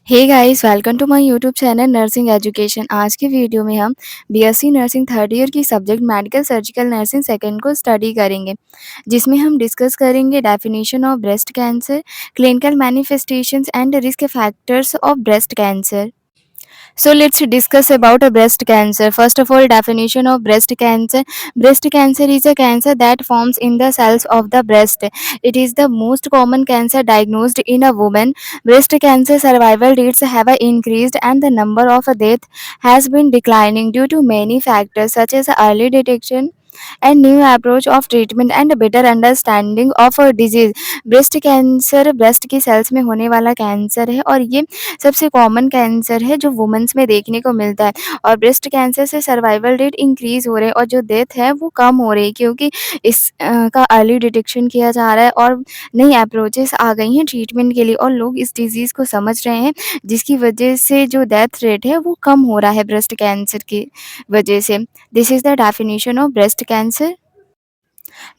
Hey guys, welcome to my YouTube channel nursing education. आज की video में हम बीएससी नर्सिंग थर्ड ईयर की subject medical surgical nursing second को study करेंगे, जिसमें हम डिस्कस करेंगे definition of breast cancer, clinical manifestations and risk factors of breast cancer. So let's discuss about a breast cancer. First of all, definition of breast cancer. Breast cancer is a cancer that forms in the cells of the breast. It is the most common cancer diagnosed in a woman. Breast cancer survival rates have increased and the number of deaths has been declining due to many factors such as early detection and new approach of treatment and better understanding of a disease. Breast cancer breast की sales में होने वाला cancer है और ये सबसे common cancer है जो वुमेन्स में देखने को मिलता है। और ब्रेस्ट कैंसर से सर्वाइवल रेट इंक्रीज हो रहे हैं और जो डेथ है वो कम हो रही है, क्योंकि इस का अर्ली डिटेक्शन किया जा रहा है और नई अप्रोचेस आ गई हैं ट्रीटमेंट के लिए और लोग इस डिजीज़ को समझ रहे हैं, जिसकी वजह से जो डेथ रेट है वो कम हो रहा है ब्रेस्ट कैंसर की वजह से। This is the definition of breast cancer.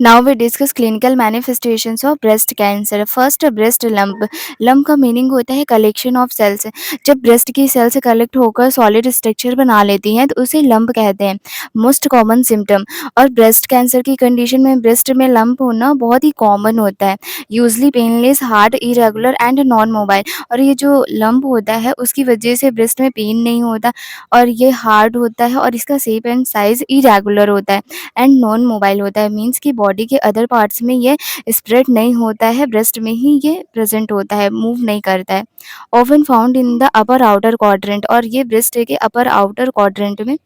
Now we discuss clinical manifestations of breast cancer. First, breast lump. Lump का मीनिंग होता है कलेक्शन ऑफ सेल्स। जब ब्रेस्ट की सेल्स कलेक्ट होकर सॉलिड स्ट्रक्चर बना लेती हैं तो उसे लंप कहते हैं। Most common symptom. और ब्रेस्ट कैंसर की कंडीशन में ब्रेस्ट में लंप होना बहुत ही कॉमन होता है। Usually painless, hard, irregular and non mobile. और ये जो लंप होता है उसकी वजह से ब्रेस्ट में पेन नहीं होता और ये हार्ड होता है और इसका शेप एंड साइज इरेगुलर होता है एंड नॉन मोबाइल होता है। मीन्स कि बॉडी के अदर पार्ट्स में ये स्प्रेड नहीं होता है, ब्रेस्ट में ही ये प्रेजेंट होता है, मूव नहीं करता है। Often found in the upper outer quadrant. और ये ब्रेस्ट के अपर आउटर क्वाड्रेंट में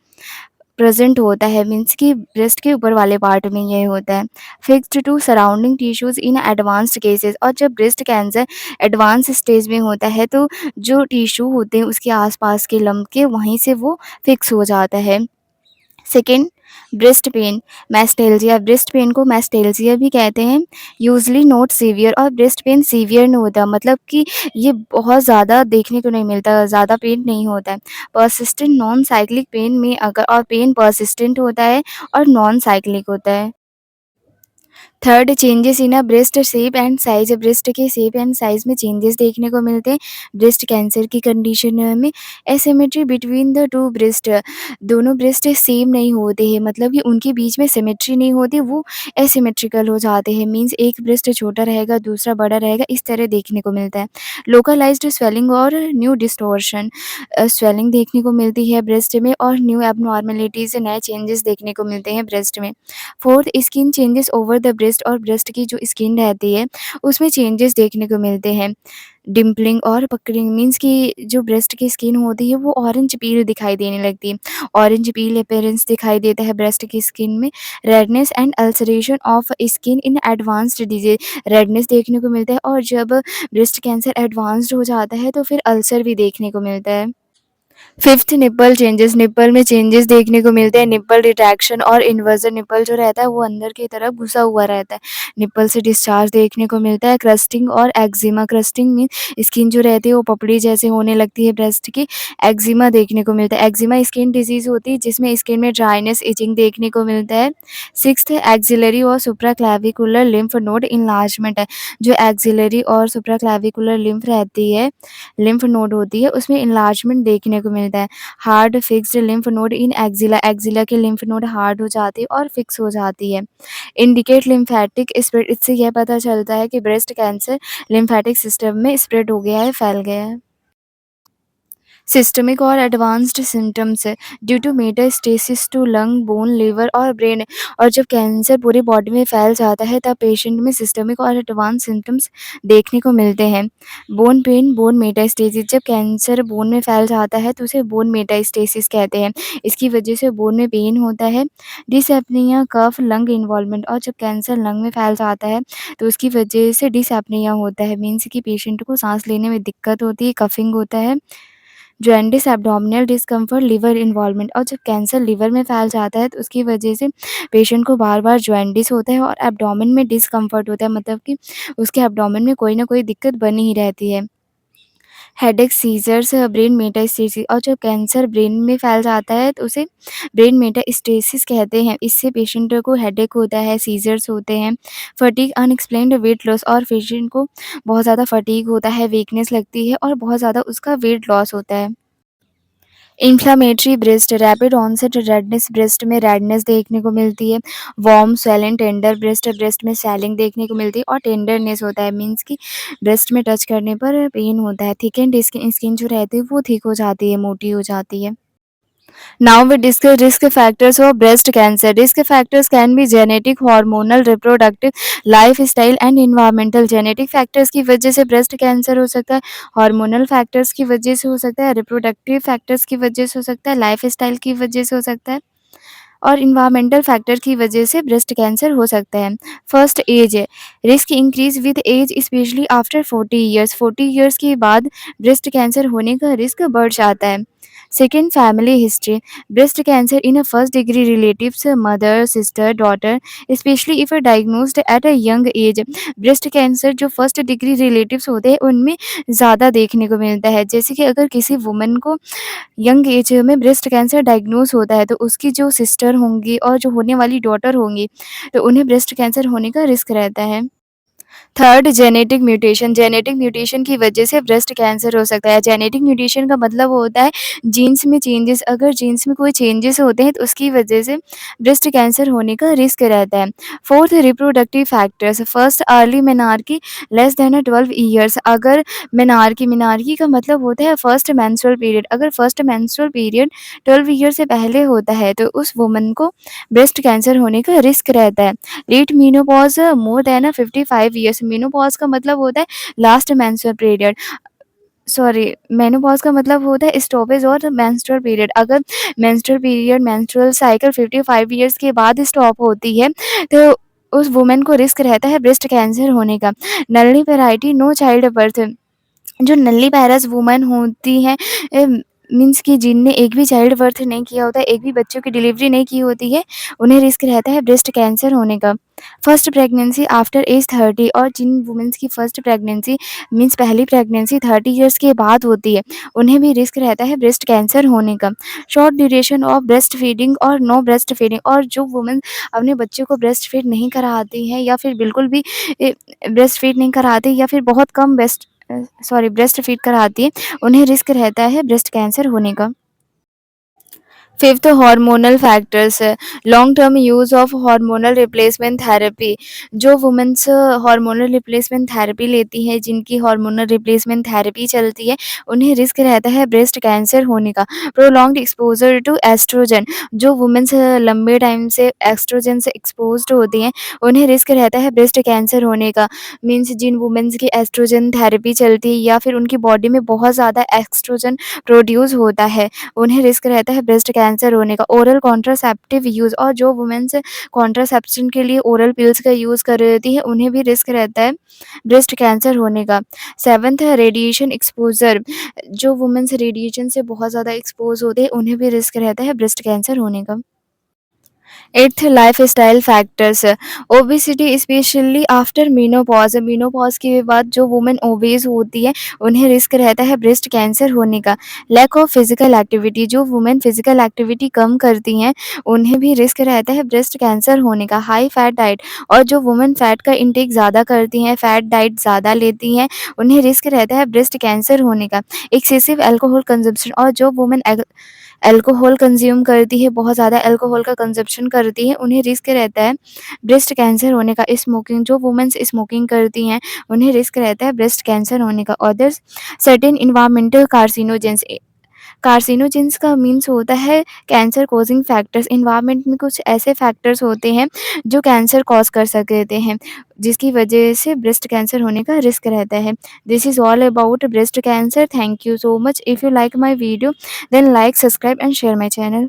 प्रेजेंट होता है, मीन्स कि ब्रेस्ट के ऊपर वाले पार्ट में ये होता है। Fixed to surrounding tissues in advanced cases. और जब ब्रेस्ट कैंसर एडवांस स्टेज में होता है तो जो टिश्यू होते हैं उसके आसपास के लम्ब के वहीं से वो फिक्स हो जाता है। Second, breast pain, mastalgia. Breast pain को मैस्टेल्जिया भी कहते हैं। Usually not severe. और ब्रेस्ट पेन सीवियर नहीं होता, मतलब कि ये बहुत ज़्यादा देखने को नहीं मिलता, ज़्यादा पेन नहीं होता है। परसिस्टेंट नॉन साइक्लिक पेन में अगर और पेन परसिस्टेंट होता है और नॉन साइक्लिक होता है। Third, changes in a breast shape and size. Breast के शेप एंड साइज में चेंजेस देखने को मिलते हैं ब्रेस्ट कैंसर की कंडीशन में। Asymmetry between the two breast. दोनों ब्रेस्ट सेम नहीं होते हैं, मतलब कि उनके बीच में सिमेट्री नहीं होती, वो एसिमेट्रिकल हो जाते हैं। मीन्स एक ब्रेस्ट छोटा रहेगा दूसरा बड़ा रहेगा, इस तरह देखने को मिलता है। लोकलाइज्ड स्वेलिंग और न्यू डिस्टोर्शन। स्वेलिंग देखने को मिलती है ब्रेस्ट में और न्यू एबनॉर्मेलिटीज, नए चेंजेस देखने को मिलते हैं ब्रेस्ट में। Fourth, skin changes over the breast. और ब्रेस्ट की जो स्किन रहती है उसमें चेंजेस देखने को मिलते हैं। डिम्पलिंग और पकड़िंग, मीन्स कि जो ब्रेस्ट की स्किन होती है वो ऑरेंज पील दिखाई देने लगती है, ऑरेंज पील अपीयरेंस दिखाई देता है ब्रेस्ट की स्किन में। Redness and ulceration of skin in advanced disease. Redness देखने को मिलता है और जब ब्रेस्ट कैंसर एडवांस्ड हो जाता है तो फिर अल्सर भी देखने को मिलता है। Fifth, nipple changes. निप्पल में चेंजेस देखने को मिलते हैं। निप्पल रिट्रैक्शन और इन्वर्जन। निप्पल जो रहता है वो अंदर की तरफ घुसा हुआ रहता है, निप्पल से डिस्चार्ज देखने को मिलता है। क्रस्टिंग और एक्जिमा। क्रस्टिंग मीन स्किन जो रहती है वो पपड़ी जैसे होने लगती है ब्रेस्ट की। एक्जिमा देखने को मिलता है। एक्जिमा स्किन डिजीज होती है जिसमें स्किन में ड्राइनेस, इचिंग देखने को मिलता है। सिक्स्थ, एक्सिलरी और सुप्राक्लैविकुलर लिम्फ नोड इनलार्जमेंट है। जो एक्सिलरी और सुप्राक्लैविकुलर लिम्फ रहती है, लिम्फ नोड होती है, उसमें इनलार्जमेंट देखने को मिलता है। Hard fixed lymph node in axilla. Axilla के लिम्फ नोड हार्ड हो जाती है और फिक्स हो जाती है। Indicate lymphatic spread. इससे यह पता चलता है कि ब्रेस्ट कैंसर लिम्फेटिक सिस्टम में स्प्रेड हो गया है, फैल गया है। सिस्टमिक और एडवांस्ड सिम्टम्स है due to metastasis to lung, bone, liver और ब्रेन। और जब कैंसर पूरी बॉडी में फैल जाता है तब पेशेंट में सिस्टमिक और एडवांस सिम्टम्स देखने को मिलते हैं। Bone pen, bone metastasis. जब कैंसर बोन में फैल जाता है तो उसे बोन मेटास्टेसिस कहते हैं। इसकी वजह से बोन में पेन होता है। डिसएपनिया, कफ, लंग इन्वॉल्वमेंट। और जब कैंसर लंग में फैल जाता है तो उसकी वजह से डिसएपनिया होता है, मीन्स कि पेशेंट को सांस लेने में दिक्कत होती है, कफिंग होता है। Jaundice, abdominal discomfort, liver involvement. और जब कैंसर लिवर में फैल जाता है तो उसकी वजह से पेशेंट को बार बार जॉन्डिस होता है और एब्डोमेन में डिस्कम्फर्ट होता है, मतलब कि उसके एब्डोमेन में कोई ना कोई दिक्कत बनी ही रहती है। हेडेक, सीज़र्स, ब्रेन मेटास्टेसिस और जब कैंसर ब्रेन में फैल जाता है तो उसे ब्रेन मेटास्टेसिस कहते हैं। इससे पेशेंट को हेडेक होता है, सीज़र्स होते हैं, फटीग, अनएक्सप्लेन्ड वेट लॉस और पेशेंट को बहुत ज़्यादा फटीग होता है, वीकनेस लगती है और बहुत ज़्यादा उसका वेट लॉस होता है। Inflammatory breast, rapid onset redness, breast में रेडनेस देखने को मिलती है, warm swelling, tender breast, breast में स्वेलिंग देखने को मिलती है और टेंडरनेस होता है, मीन्स कि ब्रेस्ट में टच करने पर पेन होता है। थिकेंड स्किन, स्किन जो रहती है वो थिक हो जाती है, मोटी हो जाती है। Now we discuss risk factors of breast cancer. Risk factors can be genetic, hormonal, reproductive, lifestyle and environmental. Genetic factors की वजह से ब्रेस्ट कैंसर हो सकता है, हार्मोनल फैक्टर्स की वजह से हो सकता है, रिप्रोडक्टिव फैक्टर्स की वजह से हो सकता है, लाइफस्टाइल की वजह से हो सकता है और इन्वायरमेंटल फैक्टर की वजह से ब्रेस्ट कैंसर हो सकता है। फर्स्ट, एज है। Risk increase with age specially after 40 years. 40 years के बाद ब्रेस्ट कैंसर होने का रिस्क बढ़ जाता है। Second, family history. Breast cancer in a first degree relatives, mother, sister, daughter, specially if diagnosed at a young age. Breast cancer जो first degree relatives होते हैं उनमें ज़्यादा देखने को मिलता है। जैसे कि अगर किसी वुमन को यंग एज में ब्रेस्ट कैंसर डायग्नोज होता है तो उसकी जो सिस्टर होंगी और जो होने वाली डॉटर होंगी तो उन्हें ब्रेस्ट कैंसर होने का रिस्क रहता है। Third, genetic mutation. Genetic mutation की वजह से ब्रेस्ट कैंसर हो सकता है। जेनेटिक म्यूटेशन का मतलब होता है जीन्स में चेंजेस। अगर जीन्स में कोई चेंजेस होते हैं तो उसकी वजह से ब्रेस्ट कैंसर होने का रिस्क रहता है। Fourth, reproductive factors. First, early menarche less than 12 years. अगर मेनार्की, मेनार्की का मतलब होता है फर्स्ट मेंस्ट्रुअल पीरियड। अगर फर्स्ट मेंस्ट्रुअल पीरियड 12 ईयर से पहले होता है तो उस वुमन को ब्रेस्ट कैंसर होने का रिस्क रहता है। Late menopause more than 55 years. Menopause का मतलब होता है last menstrual period, sorry, menopause का मतलब होता है स्टॉपेज और मेंस्ट्रुअल पीरियड। अगर menstrual period, menstrual cycle 55 years के बाद स्टॉप होती है तो उस वुमन को रिस्क रहता है ब्रेस्ट कैंसर होने का। नल्ली पैराइटी, नो चाइल्ड बर्थ। जो नल्ली पैरस वुमन होती हैं, मीन्स कि जिनने एक भी चाइल्ड बर्थ नहीं किया होता है, एक भी बच्चों की डिलीवरी नहीं की होती है, उन्हें रिस्क रहता है ब्रेस्ट कैंसर होने का। फर्स्ट प्रेगनेंसी आफ्टर एज 30, और जिन वुमेन्स की फर्स्ट प्रेगनेंसी मीन्स पहली प्रेगनेंसी 30 ईयर्स के बाद होती है, उन्हें भी रिस्क रहता है ब्रेस्ट कैंसर होने का। Short duration of breast feeding और नो ब्रेस्ट फीडिंग, और जो वुमेन अपने बच्चे को ब्रेस्ट फीड नहीं कराती हैं या फिर बिल्कुल भी ब्रेस्ट फीड नहीं कराती या फिर बहुत कम ब्रेस्ट फीड कराती है, उन्हें रिस्क रहता है ब्रेस्ट कैंसर होने का। Fifth, hormonal factors. Long term use of hormonal replacement therapy. जो वुमेन्स हार्मोनल रिप्लेसमेंट थेरेपी लेती हैं, जिनकी हार्मोनल रिप्लेसमेंट थेरेपी चलती है, उन्हें रिस्क रहता है ब्रेस्ट कैंसर होने का। Prolonged exposure to estrogen. जो वुमेन्स लंबे टाइम से एस्ट्रोजन से एक्सपोज्ड होती हैं, उन्हें रिस्क रहता है ब्रेस्ट कैंसर होने का। मीन्स जिन वुमेन्स की एस्ट्रोजन थेरेपी चलती है या फिर उनकी बॉडी में बहुत ज़्यादा एस्ट्रोजन प्रोड्यूस होता है, उन्हें रिस्क रहता है ब्रेस्ट कैंसर होने का। ओरल कॉन्ट्रासेप्टिव यूज़, और जो वुमेन्स कॉन्ट्रासेप्शन के लिए ओरल पिल्स का यूज़ कर रही होती है, उन्हें भी रिस्क रहता है ब्रेस्ट कैंसर होने का। सेवंथ है रेडिएशन एक्सपोज़र। जो वुमेन्स रेडिएशन से बहुत ज़्यादा एक्सपोज़ होते हैं, उन्हें भी रिस्क रहता है ब्रेस्ट कैंसर होने का। Eighth, lifestyle factors. Obesity specially after menopause. Menopause के बाद जो वुमेन ओबेस होती है, उन्हें रिस्क रहता है ब्रेस्ट कैंसर होने का। Lack of physical activity. जो वुमेन फिजिकल एक्टिविटी कम करती हैं, उन्हें भी रिस्क रहता है ब्रेस्ट कैंसर होने का। हाई फैट डाइट, और जो वुमेन फैट का इंटेक ज़्यादा करती हैं, फैट डाइट ज़्यादा लेती हैं, उन्हें रिस्क रहता है ब्रेस्ट कैंसर होने का। एक्सेसिव अल्कोहल कंजम्पशन, और जो वुमेन अल्कोहल कंज़्यूम करती है, बहुत ज़्यादा अल्कोहल का कंज़प्शन करती है, उन्हें रिस्क रहता है ब्रेस्ट कैंसर होने का। स्मोकिंग, जो वुमेन्स स्मोकिंग करती हैं, उन्हें रिस्क रहता है ब्रेस्ट कैंसर होने का। Others, certain environmental carcinogens. Carcinogens का मीन्स होता है कैंसर कॉजिंग फैक्टर्स। एनवायरनमेंट में कुछ ऐसे फैक्टर्स होते हैं जो कैंसर कॉज कर सकते हैं, जिसकी वजह से ब्रेस्ट कैंसर होने का रिस्क रहता है। This is all about breast cancer. Thank you so much. If you like my video, then like, subscribe and share my channel.